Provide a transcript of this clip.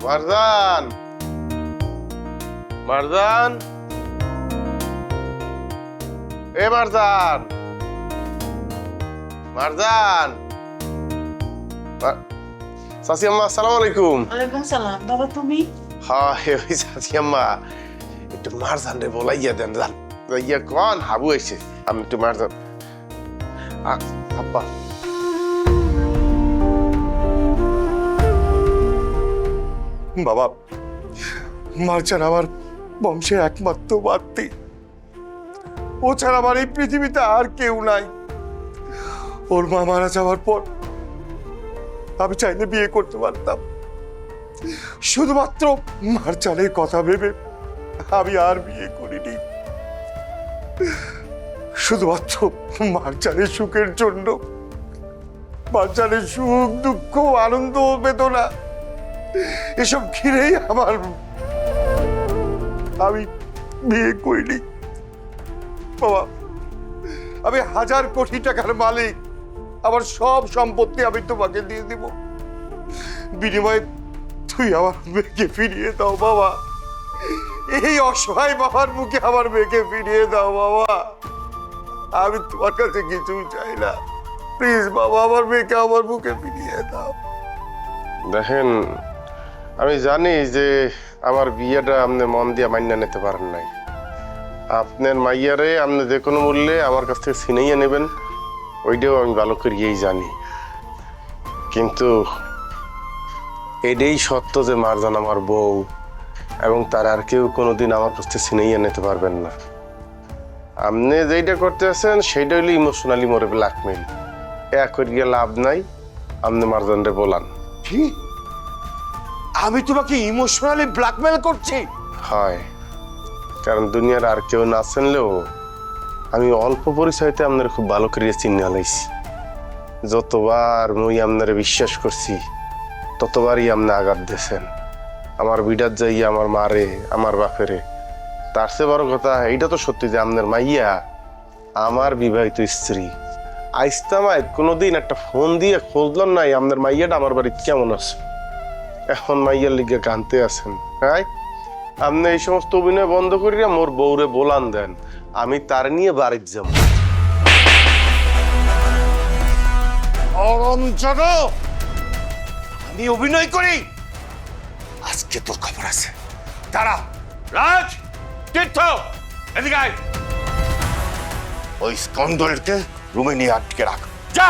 মারজান, মারজান, এ মারজান, মারজান। চাচি আম্মা আসসালামু আলাইকুম। ওয়ালাইকুম সালাম। বাবা তুমি? হ্যাঁ ওই চাচি আম্মা একটু মারজান রে বলাইয়া দেন জান। ইয়া কোন হাবু এসে আমি একটু মারজান। আব্বা বাবা, মারজান আমার বংশের একমাত্র বাত্তি। ও ছাড়া আমার এই পৃথিবীতে আর কেউ নাই। ওর মা মারা যাওয়ার পর আমি চাইলে বিয়ে করতে পারতাম, শুধুমাত্র মারজানের কথা ভেবে আমি আর বিয়ে করিনি। শুধুমাত্র মারজানের সুখের জন্য, মারজানের সুখ দুঃখ আনন্দ বেদনা এসব ঘিরেই আমি বিয়ে করিনি। বাবা, আমি 1000 কোটি টাকার মালিক, আমার সব সম্পত্তি আমি তোমাকে দিয়ে দিব, বিনিময়ে তুই আমার মেয়েকে ফিরিয়ে দাও বাবা। এই অসহায় বাবার মুখে আমার মেয়েকে ফিরিয়ে দাও বাবা। আমি তোমার কাছে কিছুই চাই না, প্লিজ বাবা আমার মেয়েকে আমার মুখে ফিরিয়ে দাও। দেখেন, আমি জানি যে আমার বিয়েটা আপনি মন দিয়ে মান্য নিতে পারেন নাই। আপনার মাইয়ারে আপনি যে কোনো মূল্যে আমার কাছ থেকে ছিনাইয়া নেবেন, ওইটাও আমি ভালো করিয়েই জানি। কিন্তু এটাই সত্য যে মারজান আমার বউ, এবং তার আর কেউ কোনোদিন আমার কাছ থেকে ছিনাইয়া নিতে পারবেন না। আপনি যেইটা করতে আছেন সেইটা হইলে ইমোশনালি মরে ব্ল্যাকমেইল। করিয়া লাভ নাই, আপনি মারজানরে বলান। কি? আমি তোমাকে ইমোশনালি ব্ল্যাকমেল করছি? হয়, কারণ দুনিয়ার আর কেউ না চিনলেও আমি অল্প পরিচয়তে আপনার খুব ভালো করে চিনে লাইছি। যতবার মুই আপনারে বিশ্বাস করছি ততবারই আপনি আঘাত দিয়েছেন। আমার বিডার যাইয়া আমার মারে, আমার বাপেরে। তার চেয়ে বড় কথা এইটা তো সত্যি যে আপনার মাইয়া আমার বিবাহিত স্ত্রী। আইস্তামায় কোনোদিন একটা ফোন দিয়ে খুঁজলাম নাই আপনার মাইয়াটা আমার বাড়িতে কেমন আছে। এখন মাইয়ার লিগে কানতে আছেন। হ্যাঁ, আপনি এই সমস্ত অভিনয় বন্ধ করিয়া মোর বউরে বলান দেন, আমি তার নিয়ে বাড়িতে যাব। আমি অভিনয় করি? আজকে তোর খবর আছে, দাঁড়া। রাজ, তীর্থ, এদিকে আয়। ওই স্কন্দরকে রুমে নিয়ে আটকে রাখ, যা।